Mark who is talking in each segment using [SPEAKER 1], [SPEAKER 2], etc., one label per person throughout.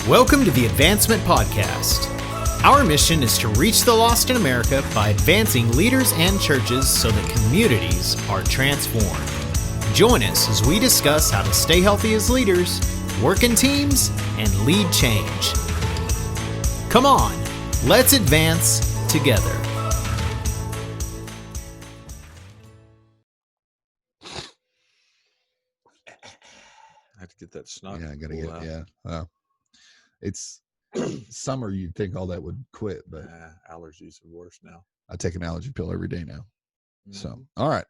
[SPEAKER 1] Welcome to the Advancement Podcast. Our mission is to reach the lost in America by advancing leaders and churches so that communities are transformed. Join us as we discuss how to stay healthy as leaders, work in teams, and lead change. Come on, let's advance together.
[SPEAKER 2] I have to get that snot.
[SPEAKER 3] Yeah, I gotta get it. Yeah. Well, it's summer. You'd think all that would quit, but
[SPEAKER 2] allergies are worse now.
[SPEAKER 3] I take an allergy pill every day now. So, all right.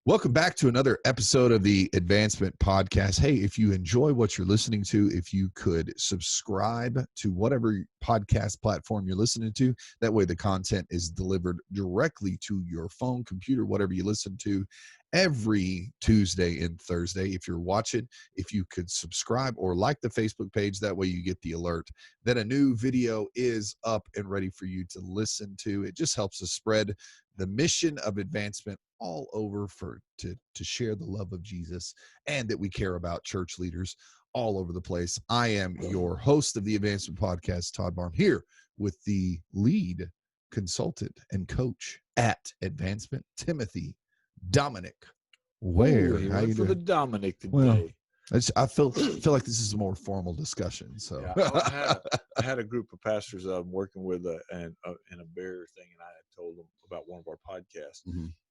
[SPEAKER 3] Welcome back to another episode of the Advancement Podcast. Hey, if you enjoy what you're listening to, if you could subscribe to whatever podcast platform you're listening to, that way the content is delivered directly to your phone, computer, whatever you listen to every Tuesday and Thursday. If you're watching, if you could subscribe or like the Facebook page, that way you get the alert that a new video is up and ready for you to listen to. It just helps us spread the mission of advancement all over to share the love of Jesus, and that we care about church leaders all over the place. I am your host of the Advancement Podcast, Todd Barham, here with the lead consultant and coach at Advancement, Timothy Dominic. Where?
[SPEAKER 2] Ooh,
[SPEAKER 3] How you
[SPEAKER 2] for
[SPEAKER 3] doing?
[SPEAKER 2] the Dominic today.
[SPEAKER 3] Well, I feel like this is a more formal discussion. So
[SPEAKER 2] yeah, I had a group of pastors I'm working with in a barrier thing, and I had told them about one of our podcasts,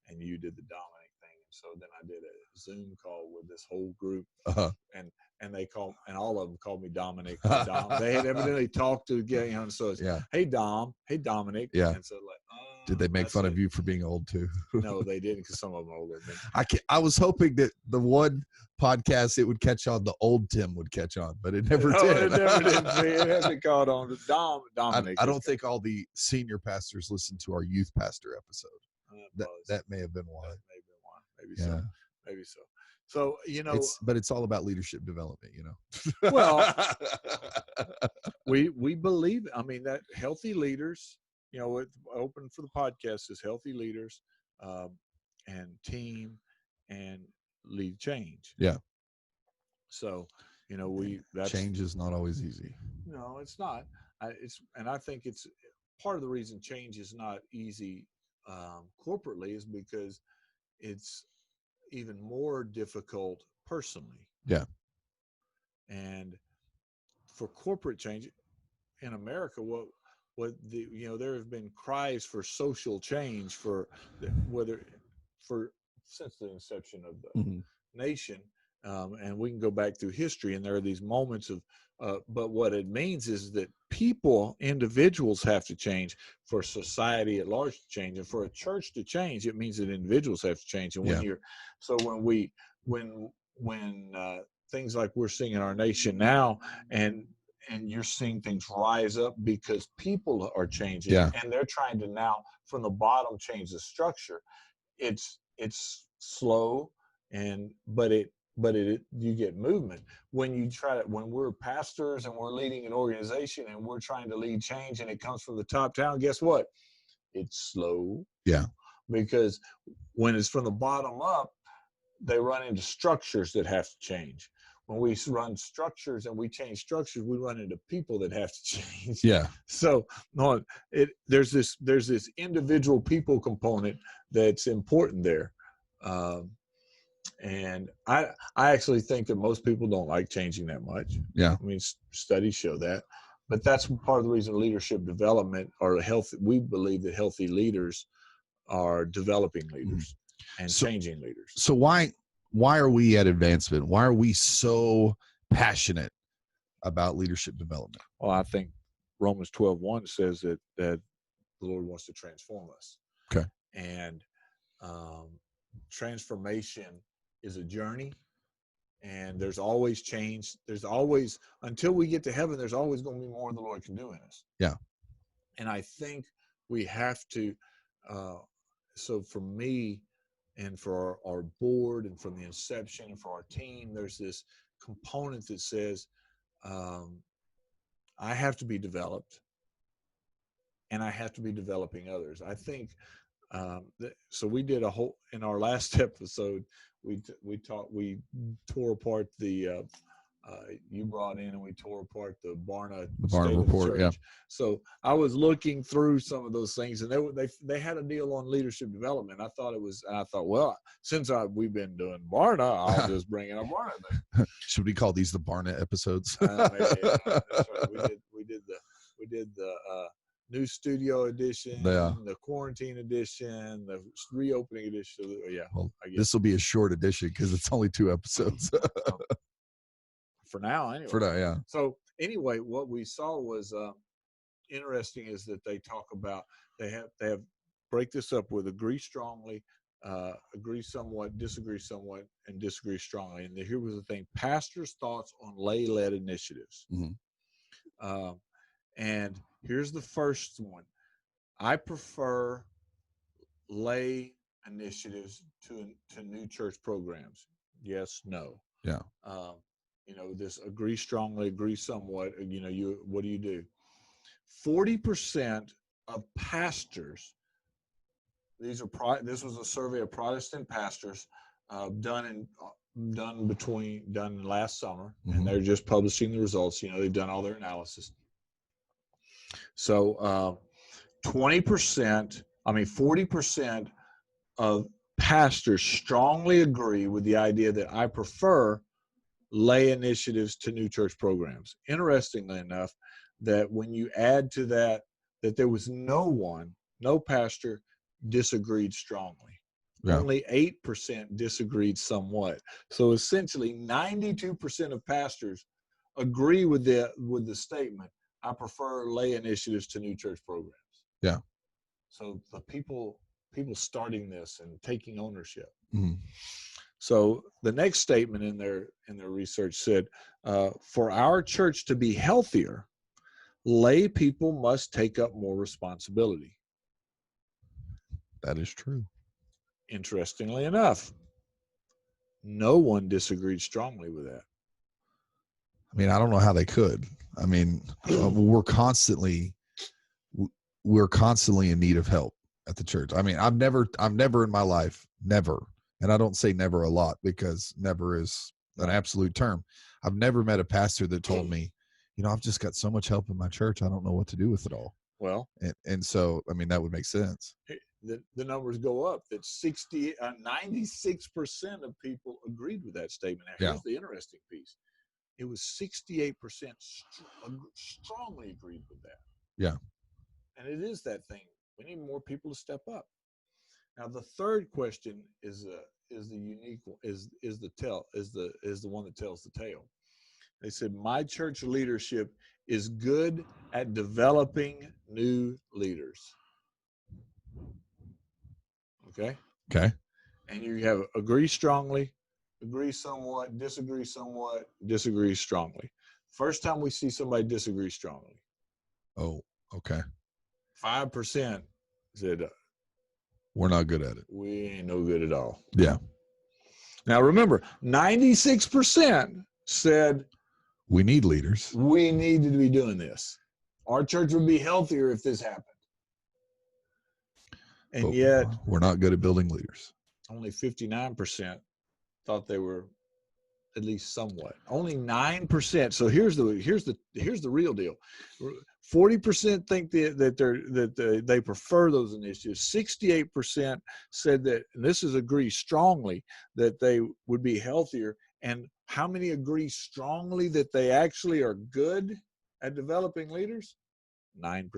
[SPEAKER 2] and you did the Dominic thing, and so then I did a Zoom call with this whole group, and they called, and all of them called me Dominic. Dom. They had evidently talked to get, and so it's hey Dom, hey Dominic, and so
[SPEAKER 3] did they make fun of you for being old too?
[SPEAKER 2] No, they didn't, because some of them are older than me.
[SPEAKER 3] I was hoping that the one podcast it would catch on, the old Tim would catch on, but it never did.
[SPEAKER 2] It never did. See, it hasn't caught on to Dominic.
[SPEAKER 3] I don't think all the senior pastors listened to our youth pastor episode. That may have been why. Maybe so.
[SPEAKER 2] So,
[SPEAKER 3] it's all about leadership development,
[SPEAKER 2] Well, we believe, that healthy leaders, it's open for the podcast is healthy leaders, and team and lead change.
[SPEAKER 3] Yeah.
[SPEAKER 2] So,
[SPEAKER 3] change is not always easy.
[SPEAKER 2] No, it's not. I think it's part of the reason change is not easy corporately is because it's even more difficult personally.
[SPEAKER 3] Yeah.
[SPEAKER 2] And for corporate change in America, there have been cries for social change since the inception of the nation. And we can go back through history, and there are these moments of, but what it means is that individuals have to change for society at large to change, and for a church to change, it means that individuals have to change. And when things like we're seeing in our nation now, and you're seeing things rise up because people are changing, and they're trying to now from the bottom change the structure. It's slow, but you get movement when we're pastors and we're leading an organization and we're trying to lead change, and it comes from the top down. Guess what? It's slow.
[SPEAKER 3] Yeah.
[SPEAKER 2] Because when it's from the bottom up, they run into structures that have to change. When we run structures and we change structures, we run into people that have to change.
[SPEAKER 3] Yeah.
[SPEAKER 2] So there's this individual people component that's important there. And I actually think that most people don't like changing that much.
[SPEAKER 3] Yeah.
[SPEAKER 2] Studies show that. But that's part of the reason leadership development we believe that healthy leaders are developing leaders and changing leaders.
[SPEAKER 3] So why are we at Advancement? Why are we so passionate about leadership development?
[SPEAKER 2] Well, I think Romans 12:1 says that the Lord wants to transform us.
[SPEAKER 3] Okay.
[SPEAKER 2] And transformation is a journey, and there's always change. There's always, until we get to heaven, there's always going to be more the Lord can do in us.
[SPEAKER 3] Yeah.
[SPEAKER 2] And I think we have to, so for me and for our board and from the inception and for our team, there's this component that says, I have to be developed, and I have to be developing others. I think, so we did in our last episode, we tore apart the you brought in and we tore apart the Barna
[SPEAKER 3] report. Yeah.
[SPEAKER 2] So I was looking through some of those things, and they had a deal on leadership development. I thought, well, since we've been doing Barna, I'll just bring in a Barna thing.
[SPEAKER 3] Should we call these the Barna episodes?
[SPEAKER 2] Maybe, that's right. We did the new studio edition, the quarantine edition, the reopening edition. Yeah.
[SPEAKER 3] Well, this will be a short edition because it's only 2 episodes.
[SPEAKER 2] For now, anyway.
[SPEAKER 3] For now, yeah.
[SPEAKER 2] So anyway, what we saw was interesting is that they talk about they have break this up with agree strongly, agree somewhat, disagree somewhat, and disagree strongly. And here was the thing: pastors' thoughts on lay-led initiatives.
[SPEAKER 3] Mm-hmm.
[SPEAKER 2] And here's the first one: I prefer lay initiatives to new church programs. Yes, no.
[SPEAKER 3] Yeah.
[SPEAKER 2] This agree strongly, agree somewhat. What do you do? 40% of pastors. This was a survey of Protestant pastors done last summer,
[SPEAKER 3] mm-hmm.
[SPEAKER 2] and they're just publishing the results. They've done all their analysis. So 40% of pastors strongly agree with the idea that I prefer lay initiatives to new church programs. Interestingly enough, that when you add to that there was no pastor disagreed strongly. Yeah. Only 8% disagreed somewhat. So essentially 92% of pastors agree with the statement, I prefer lay initiatives to new church programs.
[SPEAKER 3] Yeah.
[SPEAKER 2] So the people starting this and taking ownership.
[SPEAKER 3] Mm-hmm.
[SPEAKER 2] So the next statement in their research said, for our church to be healthier, lay people must take up more responsibility.
[SPEAKER 3] That is true.
[SPEAKER 2] Interestingly enough, no one disagreed strongly with that.
[SPEAKER 3] I mean, I don't know how they could. I mean, we're constantly in need of help at the church. I mean, I've never in my life, never. And I don't say never a lot because never is an absolute term. I've never met a pastor that told me, I've just got so much help in my church, I don't know what to do with it all.
[SPEAKER 2] Well,
[SPEAKER 3] and so, I mean, that would make sense.
[SPEAKER 2] The numbers go up that 96% of people agreed with that statement. Now, here's the interesting piece. It was 68% strongly agreed with that.
[SPEAKER 3] Yeah. And
[SPEAKER 2] it is that thing. We need more people to step up. Now, the third question is the unique one, is the one that tells the tale. They said, my church leadership is good at developing new leaders. Okay. And you have agree strongly, agree somewhat, disagree strongly. First time we see somebody disagree strongly.
[SPEAKER 3] Oh, okay.
[SPEAKER 2] 5% said,
[SPEAKER 3] we're not good at it.
[SPEAKER 2] We ain't no good at all.
[SPEAKER 3] Yeah.
[SPEAKER 2] Now remember, 96% said,
[SPEAKER 3] we need leaders.
[SPEAKER 2] We need to be doing this. Our church would be healthier if this happened. And but yet,
[SPEAKER 3] we're not good at building leaders.
[SPEAKER 2] Only 59% thought they were at least somewhat. Only 9%. So here's the real deal. 40% think that they prefer those initiatives. 68% said that, and this is agree strongly, that they would be healthier. And how many agree strongly that they actually are good at developing leaders? 9%.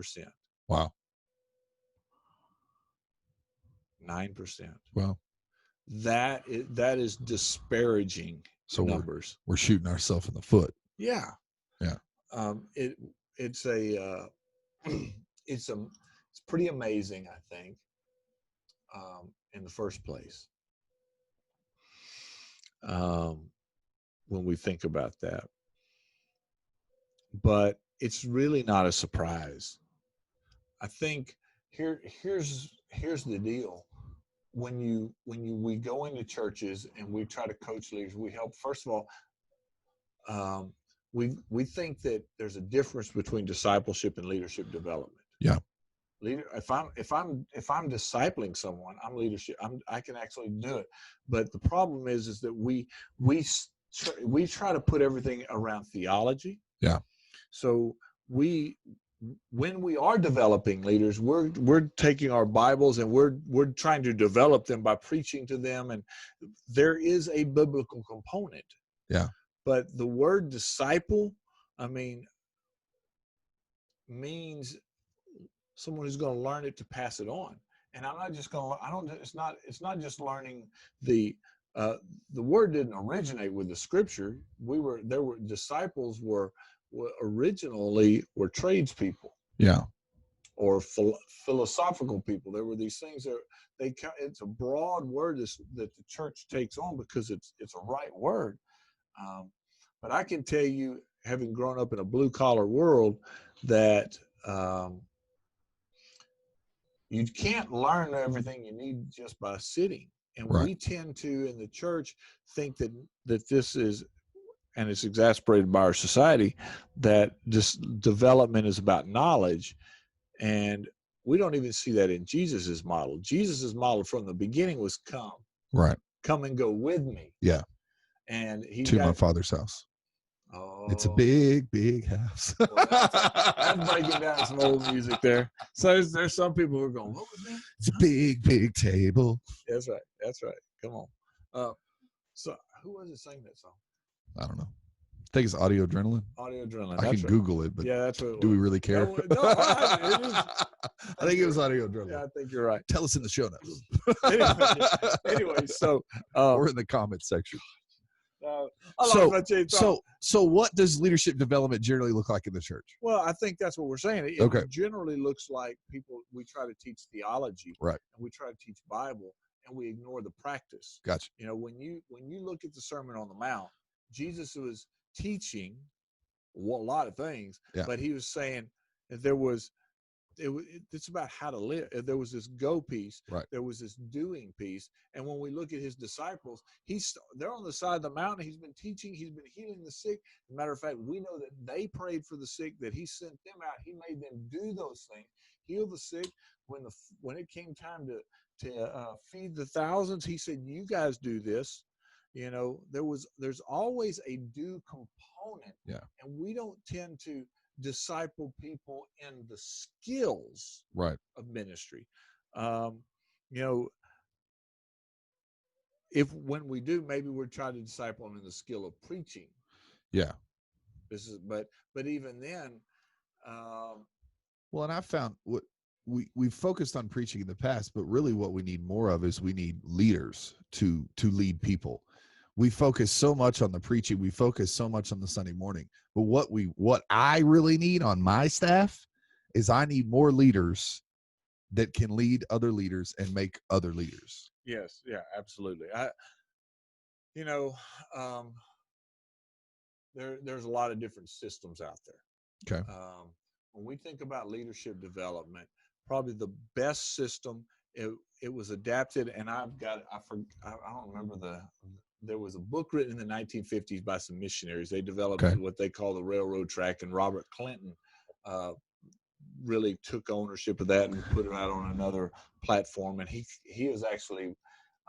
[SPEAKER 3] Wow.
[SPEAKER 2] 9%.
[SPEAKER 3] Wow.
[SPEAKER 2] That is disparaging numbers.
[SPEAKER 3] We're shooting ourselves in the foot.
[SPEAKER 2] Yeah.
[SPEAKER 3] Yeah.
[SPEAKER 2] It's pretty amazing, I think, in the first place. When we think about that. But it's really not a surprise. I think here's the deal. When we go into churches and we try to coach leaders, we help. First of all, we think that there's a difference between discipleship and leadership development.
[SPEAKER 3] Yeah.
[SPEAKER 2] If I'm discipling someone, I'm leadership. I can actually do it. But the problem is that we we try to put everything around theology.
[SPEAKER 3] Yeah.
[SPEAKER 2] So when we are developing leaders, we're taking our Bibles and we're trying to develop them by preaching to them, and there is a biblical component.
[SPEAKER 3] Yeah.
[SPEAKER 2] But the word disciple, means someone who's going to learn it to pass it on. And I'm not just going to, it's not just learning the word didn't originate with the scripture. Disciples were originally tradespeople.
[SPEAKER 3] Yeah.
[SPEAKER 2] Or philosophical people. There were these things that it's a broad word that the church takes on because it's a right word. But I can tell you, having grown up in a blue collar world, that you can't learn everything you need just by sitting. And we tend to, in the church, think that this is, and it's exasperated by our society, that this development is about knowledge. And we don't even see that in Jesus's model. Jesus's model from the beginning was come.
[SPEAKER 3] Right.
[SPEAKER 2] Come and go with me.
[SPEAKER 3] Yeah.
[SPEAKER 2] And
[SPEAKER 3] my Father's house.
[SPEAKER 2] Oh,
[SPEAKER 3] it's a big, big house.
[SPEAKER 2] Well, that's breaking down some old music there. So there's some people who are going, what was that?
[SPEAKER 3] It's a big, big table.
[SPEAKER 2] That's right. That's right. Come on. So who was it saying that song?
[SPEAKER 3] I don't know. I think it's Audio Adrenaline.
[SPEAKER 2] Audio Adrenaline.
[SPEAKER 3] I can Google it, but
[SPEAKER 2] yeah, that's what it was.
[SPEAKER 3] Do we really care?
[SPEAKER 2] No, it is.
[SPEAKER 3] I think it was Audio Adrenaline.
[SPEAKER 2] Yeah, I think you're right.
[SPEAKER 3] Tell us in the show notes.
[SPEAKER 2] Anyway, so
[SPEAKER 3] or in the comments section. So what does leadership development generally look like in the church?
[SPEAKER 2] Well, I think that's what we're saying. It generally looks like we try to teach theology,
[SPEAKER 3] right? And
[SPEAKER 2] we try to teach Bible, and we ignore the practice.
[SPEAKER 3] Gotcha.
[SPEAKER 2] You know, when you look at the Sermon on the Mount, Jesus was teaching a lot of things, but he was saying that it's about how to live. There was this go piece,
[SPEAKER 3] right?
[SPEAKER 2] There was this doing piece. And when we look at his disciples, they're on the side of the mountain. He's been teaching. He's been healing the sick. As a matter of fact, we know that they prayed for the sick, that he sent them out. He made them do those things, heal the sick. When it came time to feed the thousands, he said, "You guys do this." You know, there's always a do component, and we don't tend to disciple people in the skills of ministry. You know, when we do, maybe we're trying to disciple them in the skill of preaching.
[SPEAKER 3] Yeah.
[SPEAKER 2] But even then,
[SPEAKER 3] well, and I found what we've focused on preaching in the past, but really what we need more of is we need leaders to lead people. We focus so much on the preaching. We focus so much on the Sunday morning. But what I really need on my staff is I need more leaders that can lead other leaders and make other leaders.
[SPEAKER 2] Yes. Yeah, absolutely. There's a lot of different systems out there.
[SPEAKER 3] Okay.
[SPEAKER 2] When we think about leadership development, probably the best system, it was adapted, and I don't remember there was a book written in the 1950s by some missionaries. They developed what they call the railroad track, and Robert Clinton really took ownership of that and put it out on another platform. And he was actually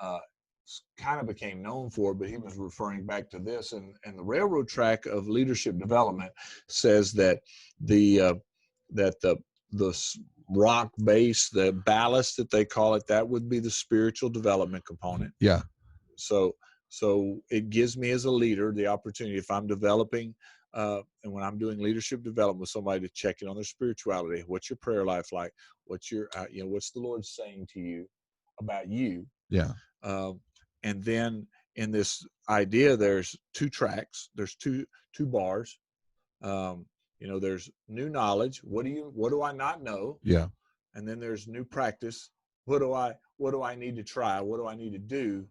[SPEAKER 2] kind of became known for it, but he was referring back to this. And the railroad track of leadership development says that the rock base, the ballast that they call it, that would be the spiritual development component.
[SPEAKER 3] Yeah.
[SPEAKER 2] So it gives me as a leader the opportunity, if I'm developing, and when I'm doing leadership development with somebody, to check in on their spirituality. What's your prayer life like? What's your, what's the Lord saying to you about you?
[SPEAKER 3] Yeah.
[SPEAKER 2] And then in this idea, there's two tracks. There's two bars. There's new knowledge. What do I not know?
[SPEAKER 3] Yeah.
[SPEAKER 2] And then there's new practice. What do I need to try? What do I need to do?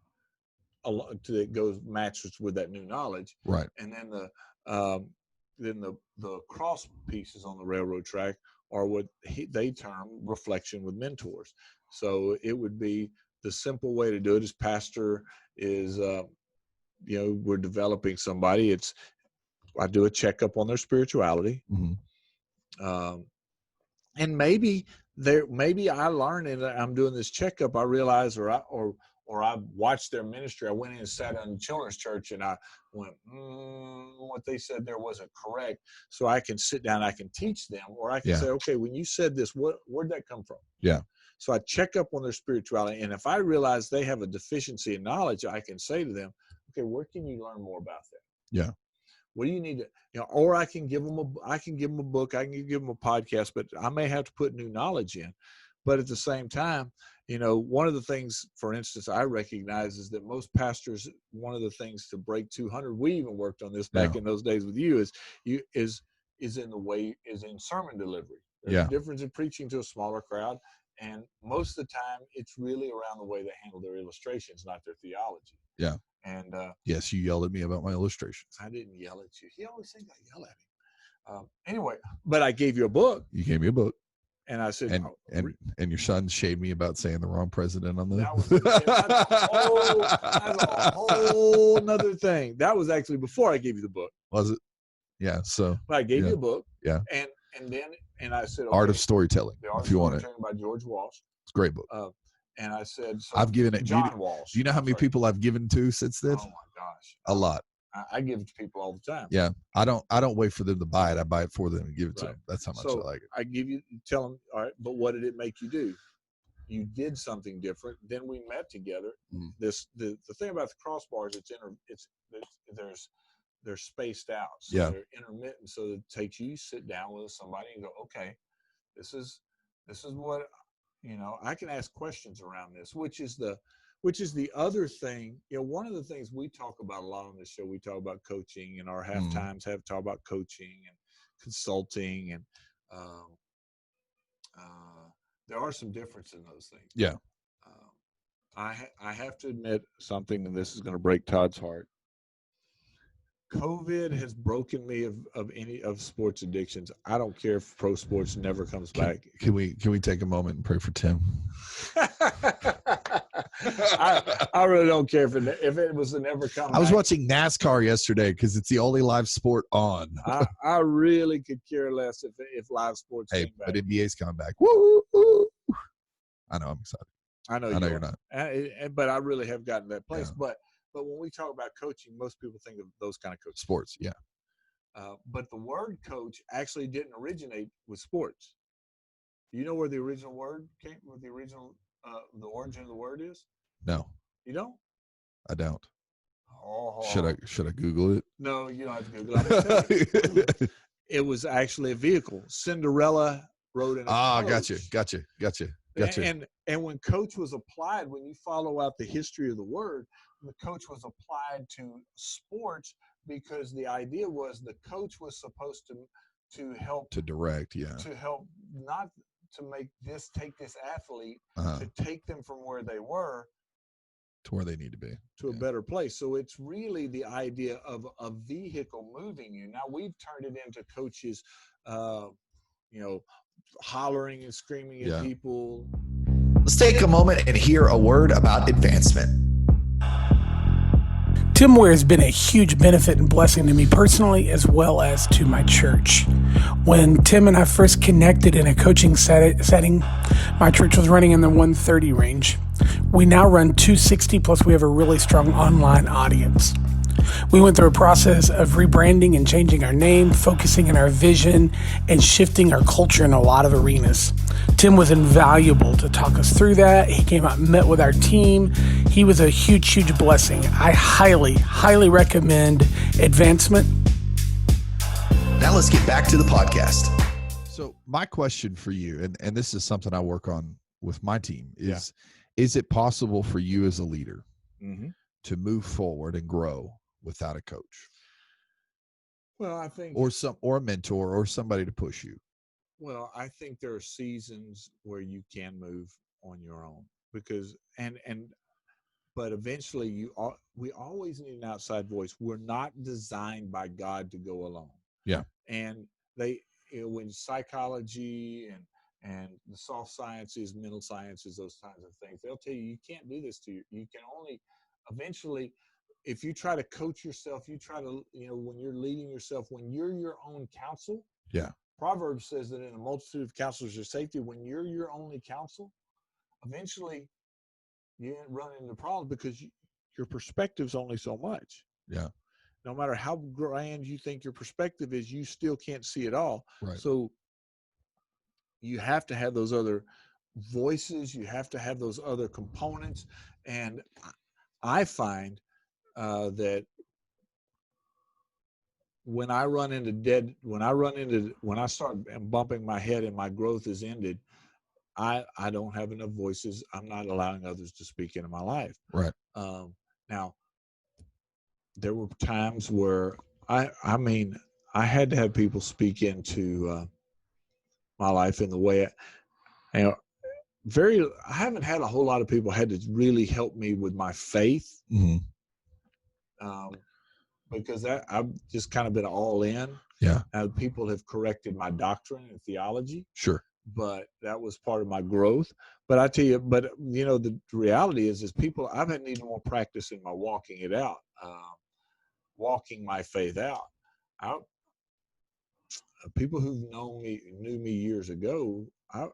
[SPEAKER 2] That matches with that new knowledge,
[SPEAKER 3] right? And
[SPEAKER 2] then the cross pieces on the railroad track are what they term reflection with mentors. So it would be the simple way to do it. As pastor is, we're developing somebody. I do a checkup on their spirituality, and maybe I learn, and I'm doing this checkup. I realize, or or I watched their ministry. I went in and sat in the children's church, and I went, what they said there wasn't correct. So I can sit down, I can teach them, or I can say, okay, when you said this, where'd that come from?
[SPEAKER 3] Yeah.
[SPEAKER 2] So I check up on their spirituality, and if I realize they have a deficiency in knowledge, I can say to them, okay, where can you learn more about that?
[SPEAKER 3] Yeah.
[SPEAKER 2] What do you need to, or I can give them a book, I can give them a podcast, but I may have to put new knowledge in. But at the same time, one of the things, for instance, I recognize is that most pastors, one of the things to break 200, we even worked on this back in those days with you, is in sermon delivery. There's a difference in preaching to a smaller crowd. And most of the time, it's really around the way they handle their illustrations, not their theology.
[SPEAKER 3] Yeah.
[SPEAKER 2] And
[SPEAKER 3] yes, you yelled at me about my illustrations.
[SPEAKER 2] I didn't yell at you. He always thinks I yell at him. Anyway, but I gave you a book.
[SPEAKER 3] You gave me a book.
[SPEAKER 2] And I said,
[SPEAKER 3] and your son shaved me about saying the wrong president on the.
[SPEAKER 2] That's a whole nother thing. That was actually before I gave you the book.
[SPEAKER 3] Was it? Yeah. So.
[SPEAKER 2] But I gave you a book.
[SPEAKER 3] Yeah.
[SPEAKER 2] And I said, okay,
[SPEAKER 3] Art of Storytelling.
[SPEAKER 2] The Art
[SPEAKER 3] if you
[SPEAKER 2] of
[SPEAKER 3] want it.
[SPEAKER 2] Storytelling by George Walsh.
[SPEAKER 3] It's a great book.
[SPEAKER 2] And I said, so
[SPEAKER 3] I've given it.
[SPEAKER 2] John Walsh.
[SPEAKER 3] Do you know how many people I've given to since then?
[SPEAKER 2] Oh my gosh.
[SPEAKER 3] A lot.
[SPEAKER 2] I give it to people all the time.
[SPEAKER 3] Yeah. I don't wait for them to buy it. I buy it for them and give it to them. That's how much I like it.
[SPEAKER 2] I tell them, all right, but what did it make you do? You did something different. Then we met together.
[SPEAKER 3] Mm.
[SPEAKER 2] The thing about the crossbars, they're spaced out. So they're intermittent. So it takes you sit down with somebody and go, okay, this is what, I can ask questions around this, which is the other thing. One of the things we talk about a lot on this show, we talk about coaching, and our half times have talked about coaching and consulting, and there are some differences in those things.
[SPEAKER 3] Yeah.
[SPEAKER 2] I have to admit something, and this is going to break Todd's heart. COVID has broken me of any of sports addictions. I don't care if pro sports never comes back.
[SPEAKER 3] Can we take a moment and pray for Tim?
[SPEAKER 2] I really don't care if it was to never come back.
[SPEAKER 3] I was watching NASCAR yesterday because it's the only live sport on.
[SPEAKER 2] I really could care less if live sports came back.
[SPEAKER 3] But NBA's coming back. Woo, woo. I know, I'm excited.
[SPEAKER 2] I know
[SPEAKER 3] you're not.
[SPEAKER 2] But I really have gotten to that place.
[SPEAKER 3] Yeah.
[SPEAKER 2] But when we talk about coaching, most people think of those kind of coaches.
[SPEAKER 3] Sports, yeah.
[SPEAKER 2] But the word coach actually didn't originate with sports. Do you know where the original word came? Where the origin of the word is?
[SPEAKER 3] No.
[SPEAKER 2] You don't?
[SPEAKER 3] I don't.
[SPEAKER 2] Oh.
[SPEAKER 3] Should I Google it?
[SPEAKER 2] No, you don't have to Google it. It was actually a vehicle. Cinderella rode in a coach. Gotcha. And when coach was applied, when you follow out the history of the word, the coach was applied to sports because the idea was the coach was supposed to help
[SPEAKER 3] to direct,
[SPEAKER 2] to help, not to take this athlete to take them from where they were
[SPEAKER 3] to where they need to be,
[SPEAKER 2] to a better place. So it's really the idea of a vehicle moving you. Now we've turned it into coaches, hollering and screaming at people.
[SPEAKER 1] Let's take a moment and hear a word about advancement.
[SPEAKER 4] Timware has been a huge benefit and blessing to me personally, as well as to my church. When Tim and I first connected in a coaching setting, my church was running in the 130 range. We now run 260, plus we have a really strong online audience. We went through a process of rebranding and changing our name, focusing on our vision, and shifting our culture in a lot of arenas. Tim was invaluable to talk us through that. He came out and met with our team. He was a huge blessing. I highly recommend Advancement.
[SPEAKER 1] Now let's get back to the podcast.
[SPEAKER 3] So my question for you, and this is something I work on with my team, is it possible for you as a leader to move forward and grow without a coach?
[SPEAKER 2] Well, I think,
[SPEAKER 3] or a mentor or somebody to push you.
[SPEAKER 2] Well, I think there are seasons where you can move on your own because but eventually we always need an outside voice. We're not designed by God to go alone.
[SPEAKER 3] Yeah.
[SPEAKER 2] And when psychology and the soft sciences, mental sciences, those kinds of things, they'll tell you can't do this to you. You can only eventually, if you try to coach yourself, you try to, when you're leading yourself, when you're your own counsel.
[SPEAKER 3] Yeah.
[SPEAKER 2] Proverbs says that in a multitude of counselors there's safety. When you're your only counsel, eventually you run into problems because your perspective's only so much.
[SPEAKER 3] Yeah.
[SPEAKER 2] No matter how grand you think your perspective is, you still can't see it all.
[SPEAKER 3] Right.
[SPEAKER 2] So you have to have those other voices. You have to have those other components. And I find that when I start bumping my head and my growth is ended, I don't have enough voices. I'm not allowing others to speak into my life.
[SPEAKER 3] Right.
[SPEAKER 2] Now, there were times where I had to have people speak into my life in the way I haven't had a whole lot of people had to really help me with my faith.
[SPEAKER 3] Mm-hmm.
[SPEAKER 2] Because I've just kind of been all in.
[SPEAKER 3] Yeah.
[SPEAKER 2] People have corrected my doctrine and theology.
[SPEAKER 3] Sure.
[SPEAKER 2] But that was part of my growth. But I tell you, the reality is I've needed more practice in my walking it out, walking my faith out. People who knew me years ago, I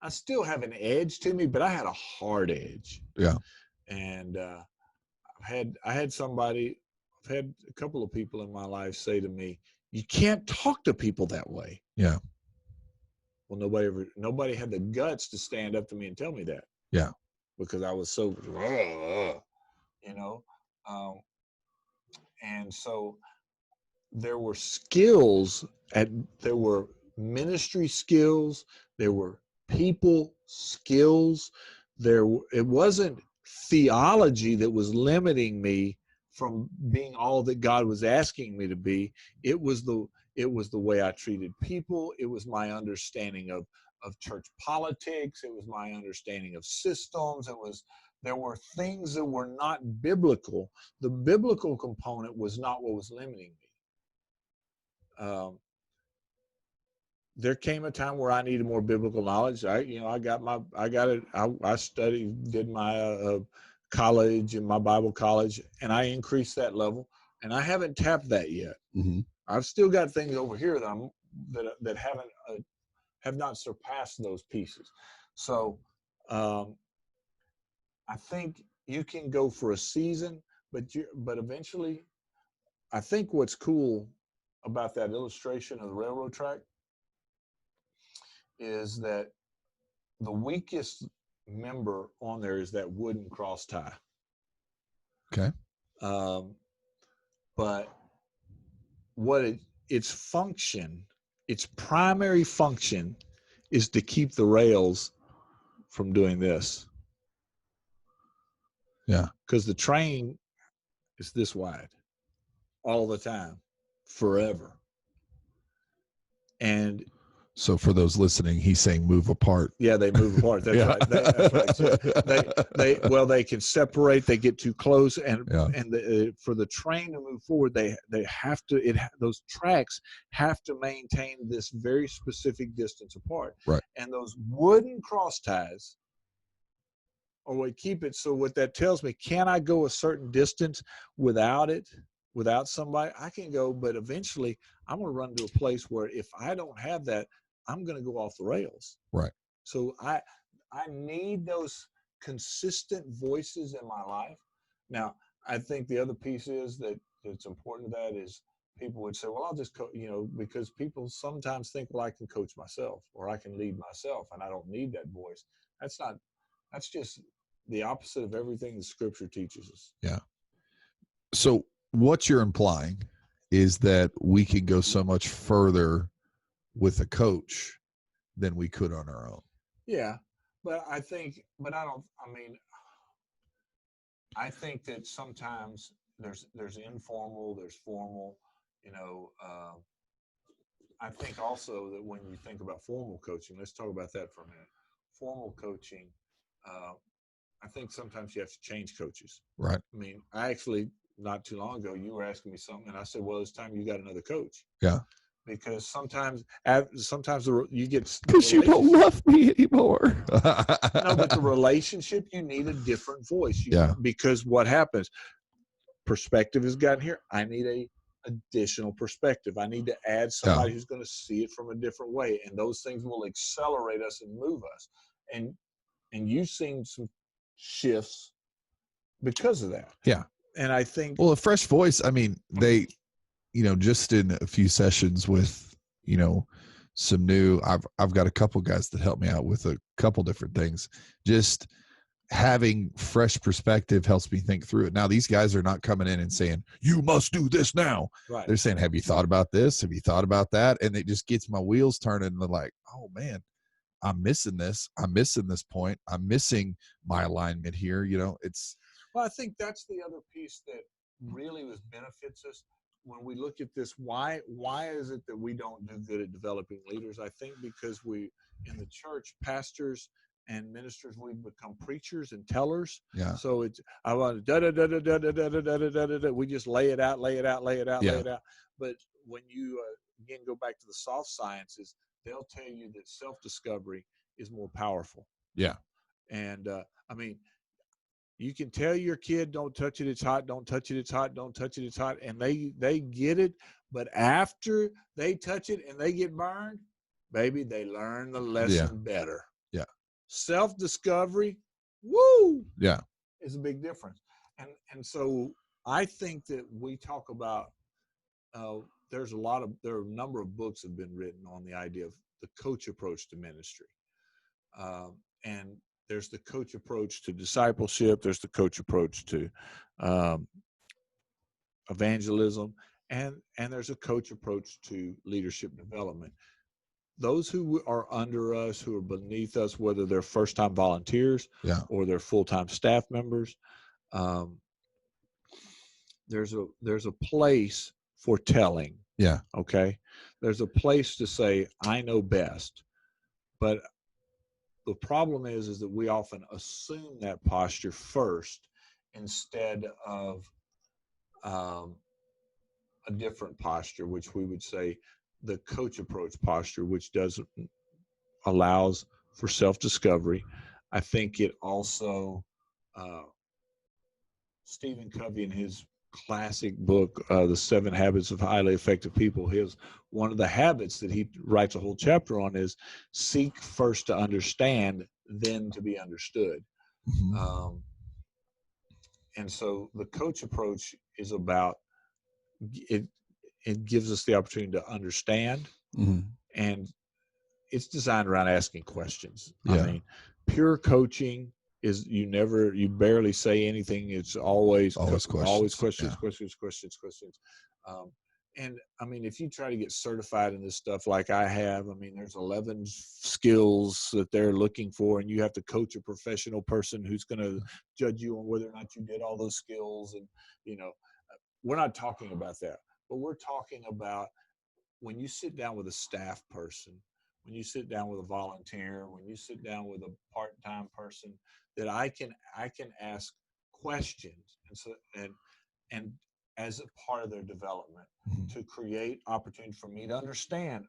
[SPEAKER 2] still have an edge to me, but I had a hard edge.
[SPEAKER 3] Yeah.
[SPEAKER 2] And I've had a couple of people in my life say to me, "You can't talk to people that way."
[SPEAKER 3] Yeah.
[SPEAKER 2] Well, nobody had the guts to stand up to me and tell me that.
[SPEAKER 3] Yeah.
[SPEAKER 2] Because I was so, and so there were skills there were ministry skills, there were people skills. It wasn't theology that was limiting me from being all that God was asking me to be. It was the way I treated people. It was my understanding of church politics. It was my understanding of systems. There were things that were not biblical. The biblical component was not what was limiting me. There came a time where I needed more biblical knowledge. I studied, did my college and my Bible college, and I increased that level. And I haven't tapped that yet.
[SPEAKER 3] Mm-hmm.
[SPEAKER 2] I've still got things over here that have not surpassed those pieces. So I think you can go for a season, but eventually, I think what's cool about that illustration of the railroad track is that the weakest member on there is that wooden cross tie.
[SPEAKER 3] Okay.
[SPEAKER 2] But its primary function is to keep the rails from doing this.
[SPEAKER 3] Yeah.
[SPEAKER 2] Because the train is this wide all the time, forever. And
[SPEAKER 3] so for those listening, he's saying move apart.
[SPEAKER 2] Yeah, they move apart. That's right. That's right. They can separate. They get too close, and for the train to move forward, they have to. Those tracks have to maintain this very specific distance apart.
[SPEAKER 3] Right.
[SPEAKER 2] And those wooden cross ties, keep it. So what that tells me, can I go a certain distance without it? Without somebody, I can go, but eventually I'm going to run to a place where if I don't have that, I'm going to go off the rails.
[SPEAKER 3] Right.
[SPEAKER 2] So I need those consistent voices in my life. Now, I think the other piece is that's important to that is people would say, well, I'll just because people sometimes think, well, I can coach myself or I can lead myself and I don't need that voice. That's just the opposite of everything the scripture teaches us.
[SPEAKER 3] Yeah. So what you're implying is that we can go so much further with a coach than we could on our own.
[SPEAKER 2] Yeah. I think that sometimes there's informal, there's formal, I think also that when you think about formal coaching, let's talk about that for a minute. Formal coaching, I think sometimes you have to change coaches.
[SPEAKER 3] Right.
[SPEAKER 2] I mean, I actually, not too long ago, you were asking me something, and I said, well, it's time you got another coach.
[SPEAKER 3] Yeah.
[SPEAKER 2] Because sometimes you get...
[SPEAKER 3] Because you don't love me anymore.
[SPEAKER 2] No, but the relationship, you need a different voice. Because what happens, perspective has gotten here. I need a additional perspective. I need to add somebody who's going to see it from a different way. And those things will accelerate us and move us. And you've seen some shifts because of that.
[SPEAKER 3] Yeah.
[SPEAKER 2] And I think,
[SPEAKER 3] well, a fresh voice, I mean, they, just in a few sessions with, some new, I've got a couple guys that help me out with a couple different things. Just having fresh perspective helps me think through it. Now, these guys are not coming in and saying, you must do this now.
[SPEAKER 2] right.
[SPEAKER 3] They're saying, have you thought about this? Have you thought about that? And it just gets my wheels turning, and they're like, oh man, I'm missing this. I'm missing this point. I'm missing my alignment here. It's.
[SPEAKER 2] Well, I think that's the other piece that really benefits us when we look at this. Why is it that we don't do good at developing leaders? I think because we, in the church, pastors and ministers, we've become preachers and tellers.
[SPEAKER 3] Yeah.
[SPEAKER 2] So I want to we just lay it out. But when you again go back to the soft sciences, they'll tell you that self-discovery is more powerful.
[SPEAKER 3] Yeah.
[SPEAKER 2] And I mean, you can tell your kid, don't touch it, it's hot, don't touch it, it's hot, don't touch it, it's hot, and they get it. But after they touch it and they get burned, baby, they learn the lesson better.
[SPEAKER 3] Yeah.
[SPEAKER 2] Self-discovery, woo!
[SPEAKER 3] Yeah.
[SPEAKER 2] Is a big difference. And so I think that we talk about there are a number of books have been written on the idea of the coach approach to ministry. And there's the coach approach to discipleship. There's the coach approach to evangelism, and there's a coach approach to leadership development. Those who are under us, who are beneath us, whether they're first-time volunteers or they're full-time staff members, there's a place for telling.
[SPEAKER 3] Yeah.
[SPEAKER 2] Okay. There's a place to say, I know best, but the problem is that we often assume that posture first instead of a different posture, which we would say the coach approach posture, which allows for self-discovery. I think it also, Stephen Covey in his classic book, The 7 Habits of Highly Effective People, one of the habits that he writes a whole chapter on is seek first to understand, then to be understood.
[SPEAKER 3] Mm-hmm.
[SPEAKER 2] And so the coach approach is about it. It gives us the opportunity to understand, and it's designed around asking questions.
[SPEAKER 3] Yeah.
[SPEAKER 2] I mean, pure coaching is you barely say anything. It's always questions. And I mean, if you try to get certified in this stuff like I have, I mean, there's 11 skills that they're looking for, and you have to coach a professional person who's going to judge you on whether or not you did all those skills. And, we're not talking about that, but we're talking about when you sit down with a staff person, when you sit down with a volunteer, when you sit down with a part-time person, that I can ask questions, and as a part of their development, to create opportunity for me to understand,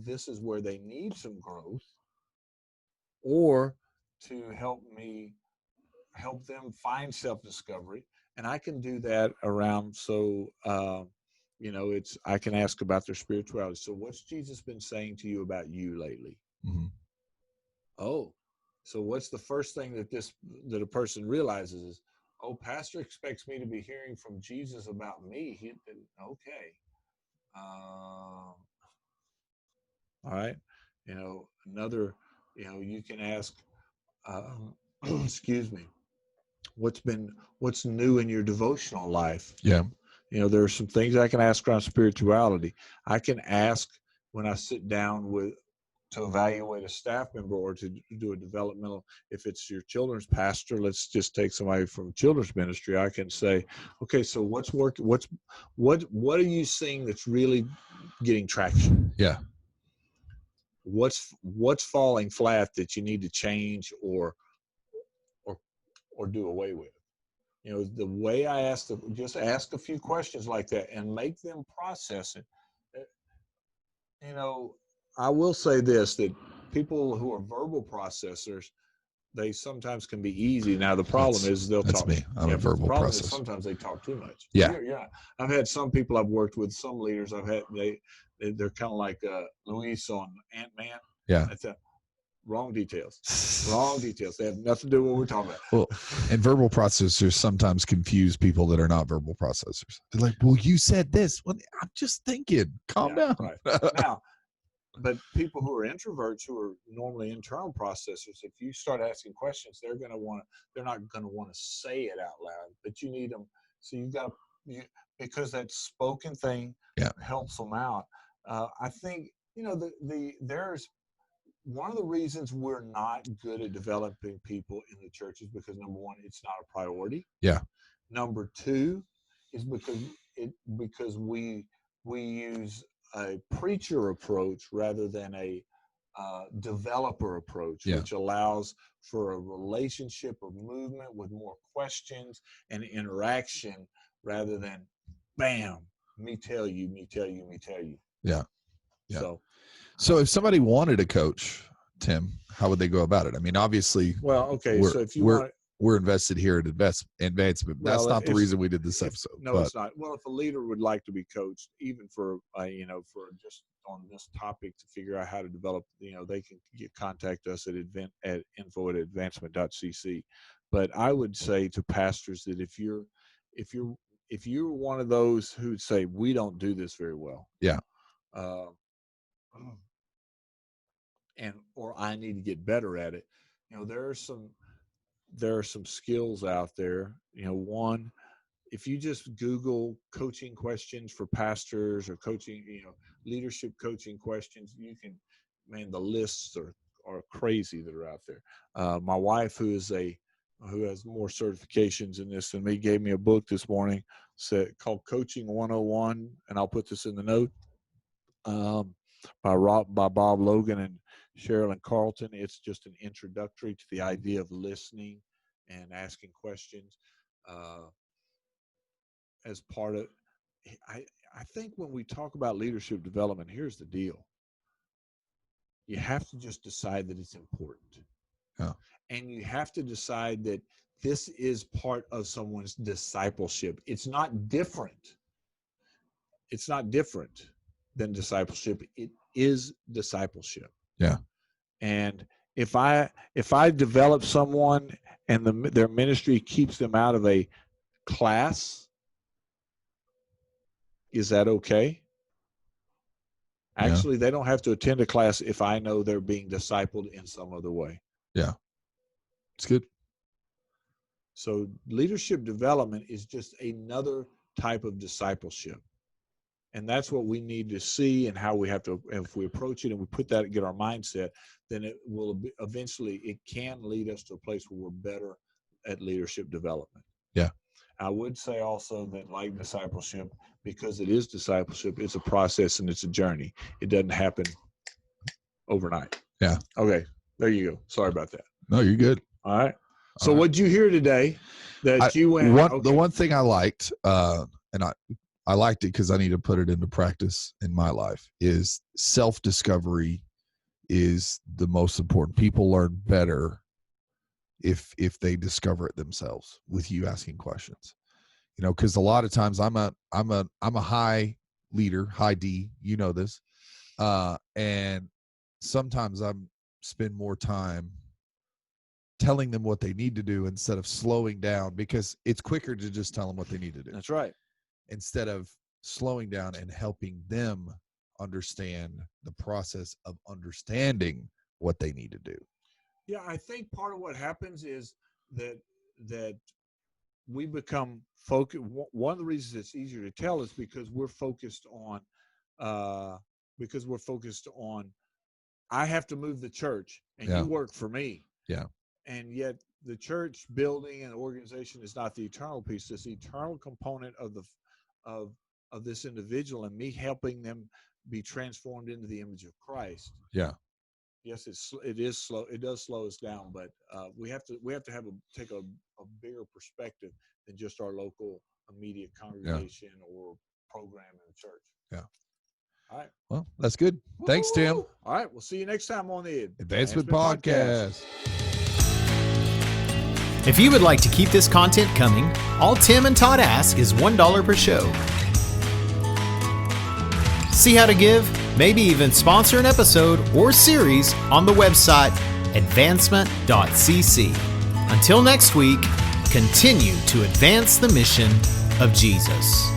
[SPEAKER 2] this is where they need some growth, or to help them find self-discovery. And I can do that around, I can ask about their spirituality. So what's Jesus been saying to you about you lately?
[SPEAKER 3] Mm-hmm.
[SPEAKER 2] Oh, so what's the first thing that a person realizes is, pastor expects me to be hearing from Jesus about me. Okay. All right. You can ask, excuse me, what's new in your devotional life?
[SPEAKER 3] Yeah.
[SPEAKER 2] There are some things I can ask around spirituality. I can ask when I sit down to evaluate a staff member or to do a developmental. If it's your children's pastor, let's just take somebody from children's ministry. I can say, okay, so what's working? What are you seeing that's really getting traction?
[SPEAKER 3] Yeah.
[SPEAKER 2] What's falling flat that you need to change or do away with? The way I just ask a few questions like that and make them process it. I will say this, that people who are verbal processors, they sometimes can be easy. Now, the problem is they'll talk.
[SPEAKER 3] That's me. I'm a verbal processor.
[SPEAKER 2] Sometimes they talk too much.
[SPEAKER 3] Yeah.
[SPEAKER 2] I've had some people I've worked with, some leaders I've had, they're kind of like Luis on Ant-Man.
[SPEAKER 3] Yeah.
[SPEAKER 2] Wrong details. Wrong details. They have nothing to do with what we're talking about.
[SPEAKER 3] Well, and verbal processors sometimes confuse people that are not verbal processors. They're like, well, you said this. Well, I'm just thinking. Calm down.
[SPEAKER 2] Right. Now, but people who are introverts, who are normally internal processors, if you start asking questions, they're not going to want to say it out loud, but you need them. So you've got to, because that spoken thing helps them out. I think, there's one of the reasons we're not good at developing people in the church is because, number one, it's not a priority.
[SPEAKER 3] Yeah.
[SPEAKER 2] Number two is because we use a preacher approach rather than a developer approach, which allows for a relationship of movement with more questions and interaction rather than bam, me tell you, me tell you, me tell you.
[SPEAKER 3] Yeah. So if somebody wanted a coach, Tim, how would they go about it? I mean, obviously,
[SPEAKER 2] so if
[SPEAKER 3] we're invested here at Advancement. That's not the reason we did this episode.
[SPEAKER 2] No, it's not. Well, if a leader would like to be coached, even for just on this topic to figure out how to develop, they can contact us at info@advancement.cc. But I would say to pastors that if you're one of those who say we don't do this very well, or I need to get better at it, there are some skills out there. One, if you just Google coaching questions for pastors or coaching, leadership coaching questions, the lists are crazy that are out there. My wife, who has more certifications in this than me, gave me a book this morning called Coaching 101, and I'll put this in the note, by Bob Logan and Sherilyn Carlton. It's just an introductory to the idea of listening and asking questions as part of. I think when we talk about leadership development, here's the deal: you have to just decide that it's important, and you have to decide that this is part of someone's discipleship. It's not different. It's not different than discipleship. It is discipleship.
[SPEAKER 3] Yeah.
[SPEAKER 2] And if I develop someone and their ministry keeps them out of a class, is that okay? Actually, they don't have to attend a class if I know they're being discipled in some other way.
[SPEAKER 3] Yeah. It's good.
[SPEAKER 2] So leadership development is just another type of discipleship. And that's what we need to see, and how we have to, if we approach it and we put that, get our mindset, then it will eventually, it can lead us to a place where we're better at leadership development.
[SPEAKER 3] Yeah.
[SPEAKER 2] I would say also that, like discipleship, because it is discipleship, it's a process and it's a journey. It doesn't happen overnight.
[SPEAKER 3] Yeah.
[SPEAKER 2] Okay. There you go. Sorry about that.
[SPEAKER 3] No, you're good.
[SPEAKER 2] All right. So what'd you hear today that you went?
[SPEAKER 3] The one thing I liked, and I liked it because I need to put it into practice in my life, is self-discovery is the most important. People learn better if they discover it themselves with you asking questions. Because a lot of times I'm a high leader, high D, this, and sometimes I'm spend more time telling them what they need to do instead of slowing down, because it's quicker to just tell them what they need to do.
[SPEAKER 2] That's right.
[SPEAKER 3] Instead of slowing down and helping them understand the process of understanding what they need to do.
[SPEAKER 2] Yeah, I think part of what happens is that we become focused. One of the reasons it's easier to tell is because we're focused on I have to move the church and you work for me.
[SPEAKER 3] Yeah.
[SPEAKER 2] And yet the church building and organization is not the eternal piece. This eternal component of this individual and me helping them be transformed into the image of Christ.
[SPEAKER 3] Yeah.
[SPEAKER 2] Yes, it is slow. It does slow us down, but we have to take a bigger perspective than just our local immediate congregation or program in the church.
[SPEAKER 3] Yeah.
[SPEAKER 2] All right.
[SPEAKER 3] Well, that's good. Thanks, Tim.
[SPEAKER 2] All right. We'll see you next time on the
[SPEAKER 3] Advancement Podcast.
[SPEAKER 1] If you would like to keep this content coming, all Tim and Todd ask is $1 per show. See how to give, maybe even sponsor an episode or series on the website advancement.cc. Until next week, continue to advance the mission of Jesus.